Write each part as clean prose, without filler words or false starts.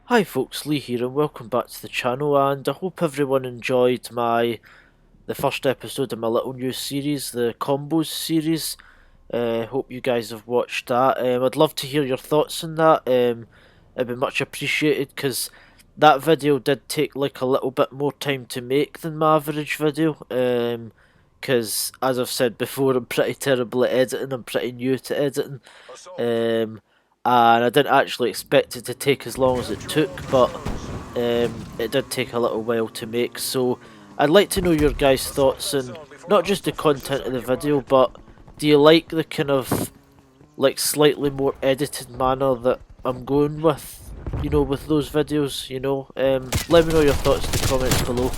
Hi folks, Lee here and welcome back to the channel, and I hope everyone enjoyed the first episode of my little new series, the Combos series. Hope you guys have watched that. I'd love to hear your thoughts on that. It'd be much appreciated because that video did take like a little bit more time to make than my average video. Because as I've said before, I'm pretty terrible at editing. I'm pretty new to editing. Um, and I didn't actually expect it to take as long as it took, but it did take a little while to make. So I'd like to know your guys' thoughts on not just the content of the video, but do you like the kind of like slightly more edited manner that I'm going with, with those videos, let me know your thoughts in the comments below.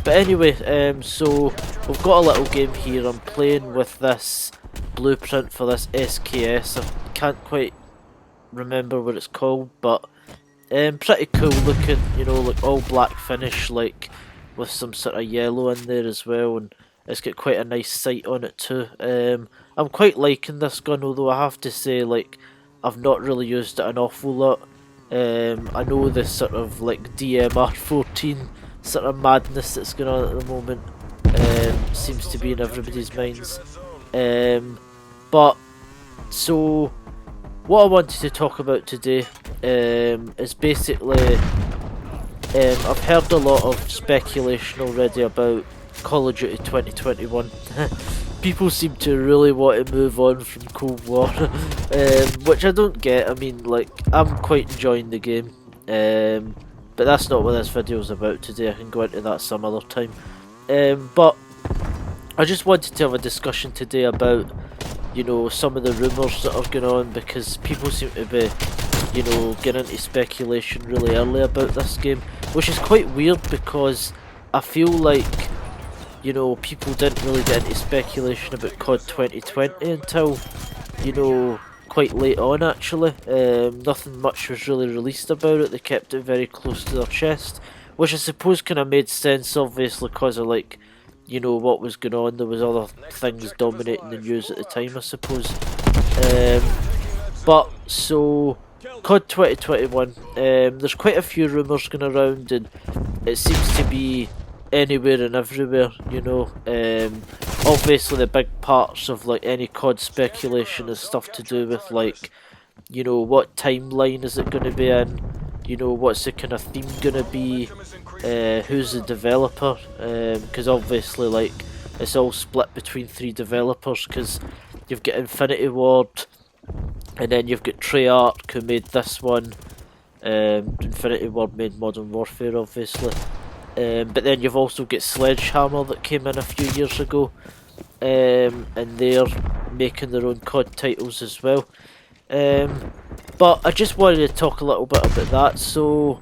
But anyway, so we've got a little game here. I'm playing with this blueprint for this SKS. I can't quite remember what it's called, but pretty cool looking, like all black finish, like with some sort of yellow in there as well, and it's got quite a nice sight on it too. I'm quite liking this gun, although I have to say, like, I've not really used it an awful lot. I know this sort of like DMR14 sort of madness that's going on at the moment seems to be in everybody's minds. But so what I wanted to talk about today is basically I've heard a lot of speculation already about Call of Duty 2021. People seem to really want to move on from Cold War, which I don't get. I mean, like, I'm quite enjoying the game, but that's not what this video is about today. I can go into that some other time. But I just wanted to have a discussion today about, some of the rumours that are going on, because people seem to be, getting into speculation really early about this game, which is quite weird because I feel like, people didn't really get into speculation about CoD 2020 until, quite late on actually. Nothing much was really released about it. They kept it very close to their chest, which I suppose kind of made sense, obviously, because of like, what was going on. There was other things dominating the news at the time, I suppose. But so COD 2021, there's quite a few rumours going around, and it seems to be anywhere and everywhere. Obviously the big parts of like any COD speculation is stuff to do with like, what timeline is it going to be in, what's the kind of theme going to be, who's the developer, because obviously like it's all split between 3 developers, because you've got Infinity Ward, and then you've got Treyarch who made this one. Infinity Ward made Modern Warfare obviously, but then you've also got Sledgehammer that came in a few years ago, and they're making their own COD titles as well. But I just wanted to talk a little bit about that. So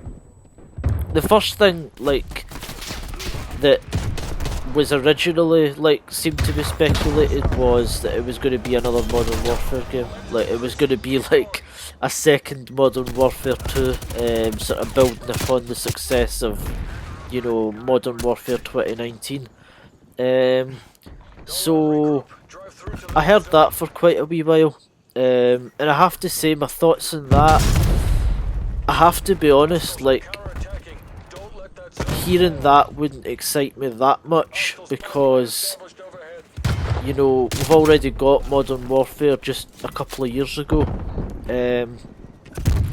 the first thing like that was originally like seemed to be speculated was that it was going to be another Modern Warfare game. Like it was going to be like a second Modern Warfare 2, sort of building upon the success of Modern Warfare 2019. So I heard that for quite a wee while, and I have to say my thoughts on that. I have to be honest, like, hearing that wouldn't excite me that much because, we've already got Modern Warfare just a couple of years ago, and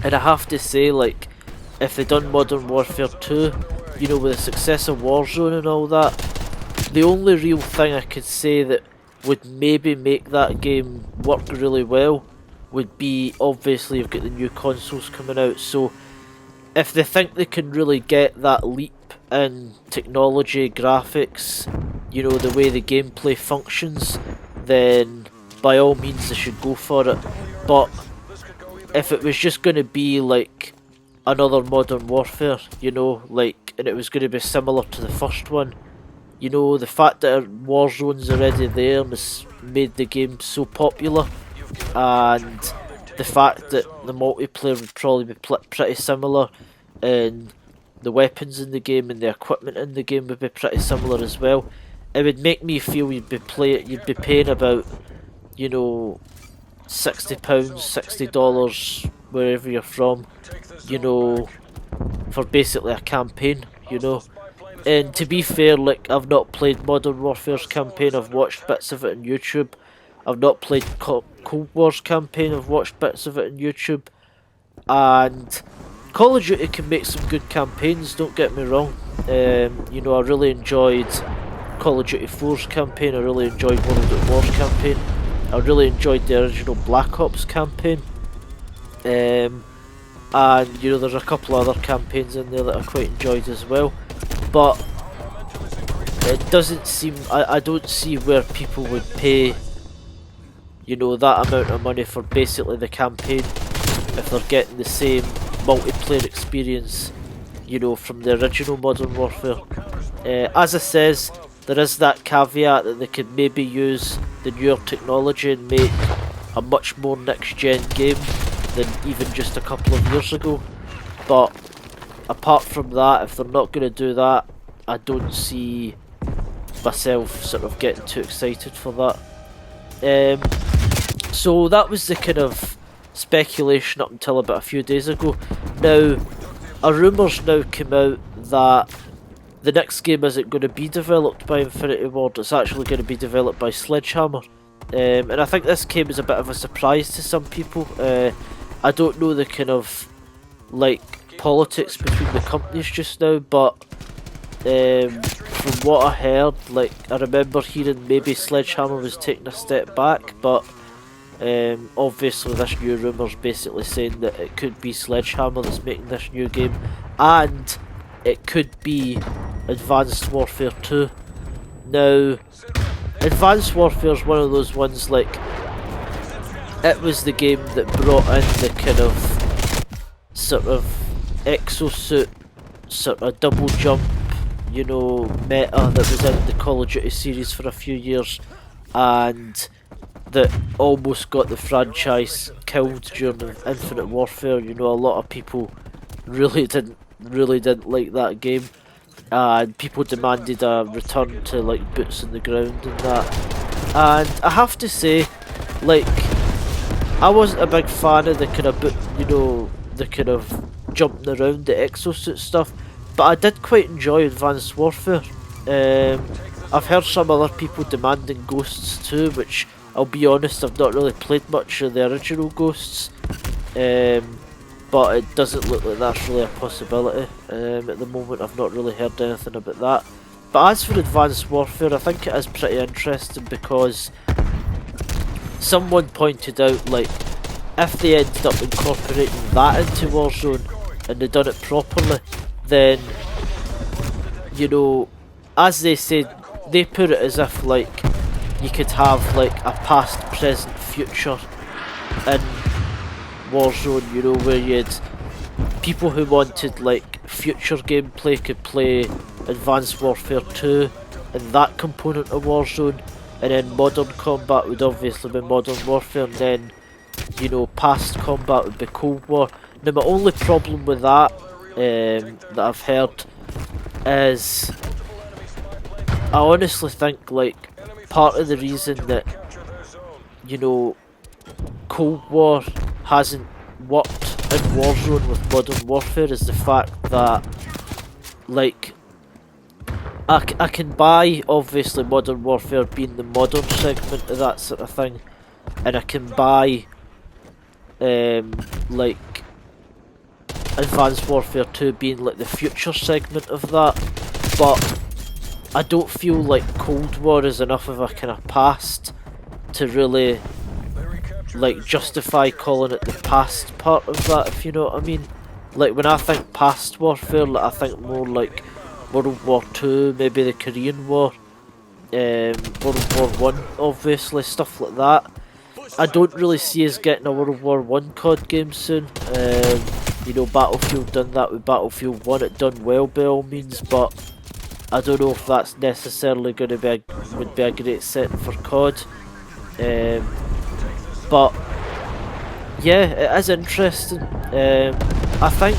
I have to say, like, if they'd done Modern Warfare 2, with the success of Warzone and all that, the only real thing I could say that would maybe make that game work really well would be, obviously you've got the new consoles coming out, so if they think they can really get that leap in technology, graphics, the way the gameplay functions, then by all means they should go for it. But if it was just going to be like another Modern Warfare, like, and it was going to be similar to the first one, the fact that Warzone's already there and has made the game so popular, and the fact that the multiplayer would probably be pretty similar, and the weapons in the game and the equipment in the game would be pretty similar as well, it would make me feel you'd be paying about, £60, $60 wherever you're from, for basically a campaign, you know. And to be fair, like, I've not played Modern Warfare's campaign, I've watched bits of it on YouTube. I've not played Cold War's campaign, I've watched bits of it on YouTube. And Call of Duty can make some good campaigns, don't get me wrong. You know, I really enjoyed Call of Duty 4's campaign, I really enjoyed World at War's campaign. I really enjoyed the original Black Ops campaign. And, you know, there's a couple other campaigns in there that I quite enjoyed as well. But it doesn't seem, I don't see where people would pay, you know, that amount of money for basically the campaign if they're getting the same multiplayer experience, you know, from the original Modern Warfare. As I says, there is that caveat that they could maybe use the newer technology and make a much more next gen game than even just a couple of years ago. But apart from that, if they're not going to do that, I don't see myself sort of getting too excited for that. So that was the kind of speculation up until about a few days ago. Now, a rumour's now come out that the next game isn't going to be developed by Infinity Ward, it's actually going to be developed by Sledgehammer. And I think this came as a bit of a surprise to some people. I don't know the kind of, like, politics between the companies just now, but from what I heard, like, I remember hearing maybe Sledgehammer was taking a step back, but obviously this new rumour's basically saying that it could be Sledgehammer that's making this new game, and it could be Advanced Warfare 2. Now, Advanced Warfare is one of those ones, like, it was the game that brought in the kind of sort of exosuit, sort of double jump, you know, meta that was in the Call of Duty series for a few years, and that almost got the franchise killed during Infinite Warfare. You know, a lot of people really didn't like that game, and people demanded a return to, like, boots on the ground and that. And I have to say, like, I wasn't a big fan of the kind of you know, the kind of jumping around, the exosuit stuff, but I did quite enjoy Advanced Warfare. I've heard some other people demanding Ghosts too, which, I'll be honest, I've not really played much of the original Ghosts, but it doesn't look like that's really a possibility. At the moment, I've not really heard anything about that. But as for Advanced Warfare, I think it is pretty interesting because someone pointed out, like, if they ended up incorporating that into Warzone and they done it properly, then, you know, as they said, they put it as if, like, you could have, like, a past, present, future in Warzone, you know, where you'd people who wanted, like, future gameplay could play Advanced Warfare 2 and that component of Warzone, and then modern combat would obviously be Modern Warfare, and then, you know, past combat would be Cold War. Now, my only problem with that, that I've heard, is I honestly think, like, part of the reason that, you know, Cold War hasn't worked in Warzone with Modern Warfare is the fact that, like, I can buy, obviously, Modern Warfare being the modern segment of that sort of thing, and I can buy, like, Advanced Warfare 2 being, like, the future segment of that, but I don't feel like Cold War is enough of a kind of past to really, like, justify calling it the past part of that, if you know what I mean. Like, when I think past warfare, like, I think more like World War 2, maybe the Korean War, World War 1, obviously, stuff like that. I don't really see us getting a World War 1 CoD game soon. You know, Battlefield done that with Battlefield 1, it done well by all means, but I don't know if that's necessarily going to be would be a great setting for CoD. But yeah, it is interesting. I think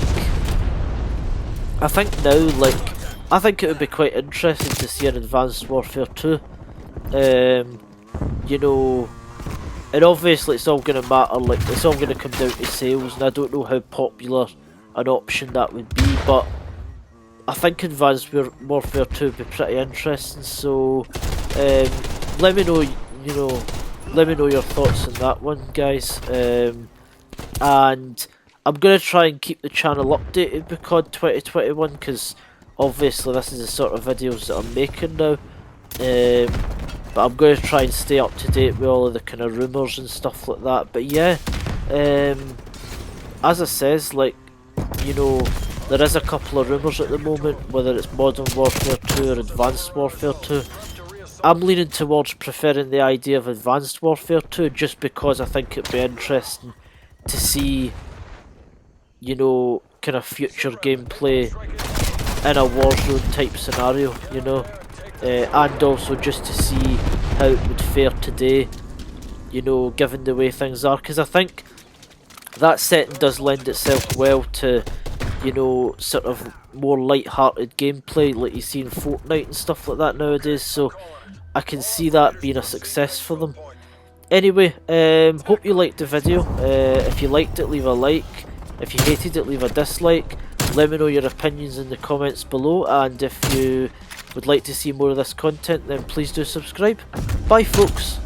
now, like, I think it would be quite interesting to see an Advanced Warfare 2. You know, and obviously it's all going to matter, like, it's all going to come down to sales, and I don't know how popular an option that would be, but I think Advanced Warfare 2 would be pretty interesting. So let me know, let me know your thoughts on that one, guys. And I'm gonna try and keep the channel updated with CoD 2021 because obviously this is the sort of videos that I'm making now. But I'm going to try and stay up to date with all of the kind of rumours and stuff like that. But yeah, as I says, like, there is a couple of rumours at the moment, whether it's Modern Warfare 2 or Advanced Warfare 2. I'm leaning towards preferring the idea of Advanced Warfare 2 just because I think it'd be interesting to see, kind of future gameplay in a Warzone type scenario, and also just to see how it would fare today, given the way things are, because I think that setting does lend itself well to, sort of more light-hearted gameplay like you see in Fortnite and stuff like that nowadays, so I can see that being a success for them. Anyway, hope you liked the video. If you liked it, leave a like. If you hated it, leave a dislike. Let me know your opinions in the comments below, and if you would like to see more of this content, then please do subscribe. Bye folks.